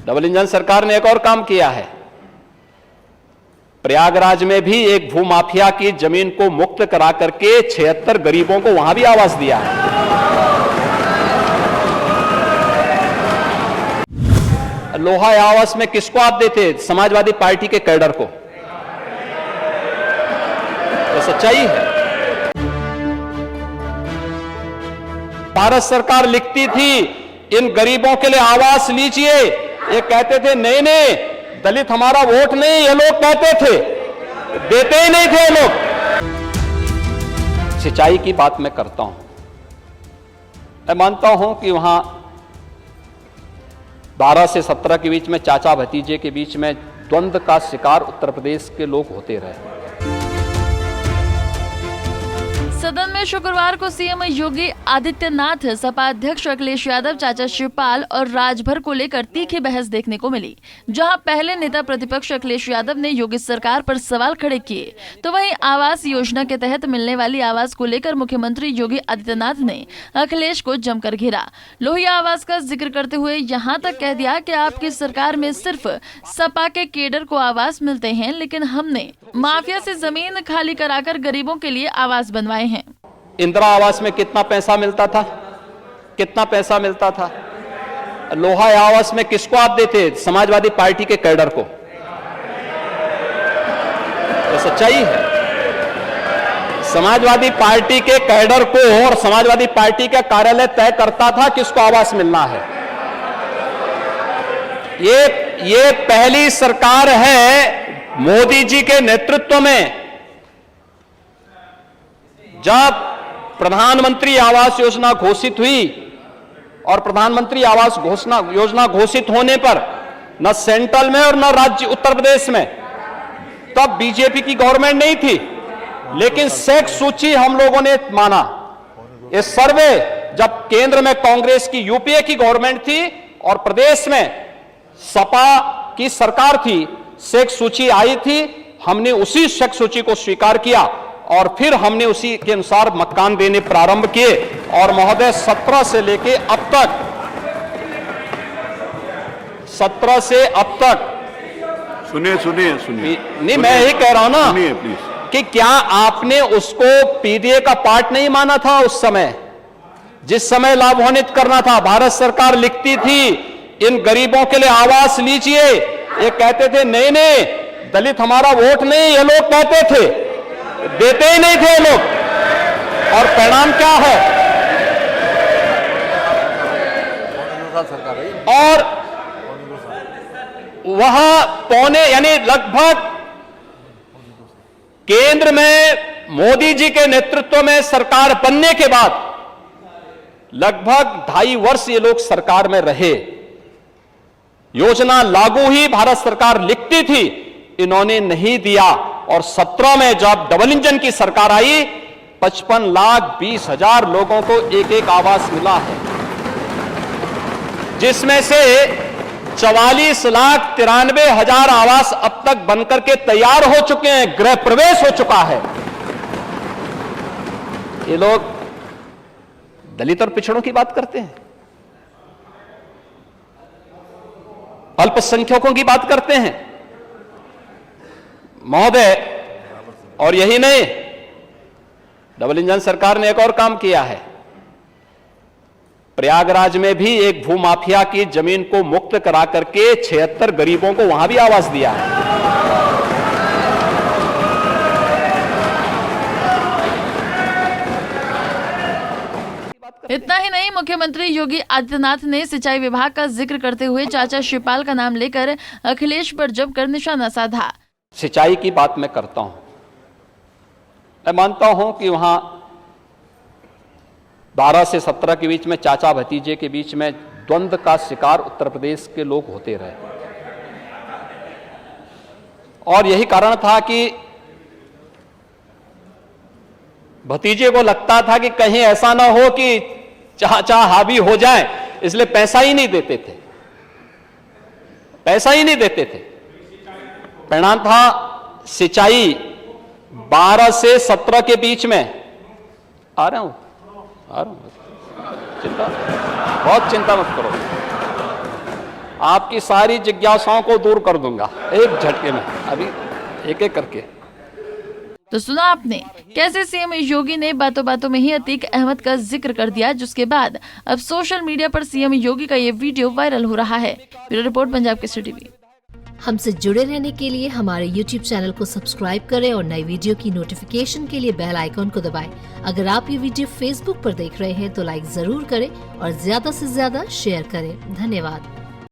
Double engine सरकार ने एक और काम किया है। प्रयागराज में भी एक भूमाफिया की जमीन को मुक्त करा करके 76 गरीबों को वहां भी आवास दिया है। लोहा आवास में किसको आप देते? समाजवादी पार्टी के कैडर को। तो सच्चाई है। भारत सरकार लिखती थी इन गरीबों के लिए आवास लीजिए, ये कहते थे नहीं नहीं दलित हमारा वोट नहीं, ये लोग कहते थे, देते ही नहीं थे लोग। सिंचाई की बात मैं करता हूं। मैं मानता हूं कि वहां 12 से 17 के बीच में चाचा भतीजे के बीच में द्वंद्व का शिकार उत्तर प्रदेश के लोग होते रहे। सदन में शुक्रवार को सीएम योगी आदित्यनाथ, सपा अध्यक्ष अखिलेश यादव, चाचा शिवपाल और राजभर को लेकर तीखी बहस देखने को मिली। जहां पहले नेता प्रतिपक्ष अखिलेश यादव ने योगी सरकार पर सवाल खड़े किए, तो वहीं आवास योजना के तहत मिलने वाली आवास को लेकर मुख्यमंत्री योगी आदित्यनाथ ने अखिलेश को जमकर घेरा। लोहिया आवास का जिक्र करते हुए यहां तक कह दिया कि आपकी सरकार में सिर्फ सपा के केडर को आवास मिलते हैं, लेकिन हमने माफिया से जमीन खाली कराकर गरीबों के लिए आवास बनवाए हैं। इंदिरा आवास में कितना पैसा मिलता था? कितना पैसा मिलता था? लोहा आवास में किसको आप देते? समाजवादी पार्टी के कैडर को। तो सच्चाई है। समाजवादी पार्टी के कैडर को और समाजवादी पार्टी का कार्यालय तय करता था किसको आवास मिलना है। ये पहली सरकार है मोदी जी के नेतृत्व में जब प्रधानमंत्री आवास योजना घोषित हुई, और प्रधानमंत्री आवास योजना घोषित होने पर न सेंट्रल में और न राज्य उत्तर प्रदेश में तब बीजेपी की गवर्नमेंट नहीं थी, लेकिन सेक्स सूची हम लोगों ने माना। ये सर्वे जब केंद्र में कांग्रेस की यूपीए की गवर्नमेंट थी और प्रदेश में सपा की सरकार थी, सेक्स सूची आई थी, हमने उसी सेक्स सूची को स्वीकार किया और फिर हमने उसी के अनुसार मकान देने प्रारंभ किए। और महोदय 17 से लेके अब तक 17 से अब तक सुनिए नहीं, मैं यही कह रहा हूं ना कि क्या आपने उसको पीडीए का पार्ट नहीं माना था उस समय, जिस समय लाभान्वित करना था? भारत सरकार लिखती थी इन गरीबों के लिए आवास लीजिए, ये कहते थे नहीं नहीं दलित हमारा वोट नहीं, ये लोग कहते थे, देते ही नहीं थे लोग। और परिणाम क्या है? और वह यानी लगभग केंद्र में मोदी जी के नेतृत्व में सरकार बनने के बाद लगभग 2.5 वर्ष ये लोग सरकार में रहे। योजना लागू ही भारत सरकार लिखती थी, इन्होंने नहीं दिया। और 17 में जब डबल इंजन की सरकार आई, 55,20,000 लोगों को एक एक आवास मिला है, जिसमें से 44,93,000 आवास अब तक बनकर के तैयार हो चुके हैं, गृह प्रवेश हो चुका है। ये लोग दलित और पिछड़ों की बात करते हैं, अल्पसंख्यकों की बात करते हैं महोदय। और यही नहीं, डबल इंजन सरकार ने एक और काम किया है। प्रयागराज में भी एक भूमाफिया की जमीन को मुक्त करा करके 76 गरीबों को वहां भी आवास दिया है। इतना ही नहीं, मुख्यमंत्री योगी आदित्यनाथ ने सिंचाई विभाग का जिक्र करते हुए चाचा शिवपाल का नाम लेकर अखिलेश पर जमकर निशाना साधा। सिंचाई की बात मैं करता हूं। मैं मानता हूं कि वहां 12 से 17 के बीच में चाचा भतीजे के बीच में द्वंद्व का शिकार उत्तर प्रदेश के लोग होते रहे। और यही कारण था कि भतीजे को लगता था कि कहीं ऐसा ना हो कि चाचा हावी हो जाए, इसलिए पैसा ही नहीं देते थे, पैसा ही नहीं देते थे। परिणाम था सिंचाई 12 से 17 के बीच में। आ रहा हूं बहुत चिंता मत करो। आपकी सारी जिज्ञासाओं को दूर कर दूंगा एक झटके में, अभी एक एक करके। तो सुना आपने कैसे सीएम योगी ने बातों बातों में ही अतीक अहमद का जिक्र कर दिया, जिसके बाद अब सोशल मीडिया पर सीएम योगी का ये वीडियो वायरल हो रहा है। Bureau report, Punjab Kesari TV. हमसे जुड़े रहने के लिए हमारे YouTube चैनल को सब्सक्राइब करें और नई वीडियो की नोटिफिकेशन के लिए बेल आइकॉन को दबाएं। अगर आप ये वीडियो Facebook पर देख रहे हैं तो लाइक जरूर करें और ज्यादा से ज्यादा शेयर करें। धन्यवाद।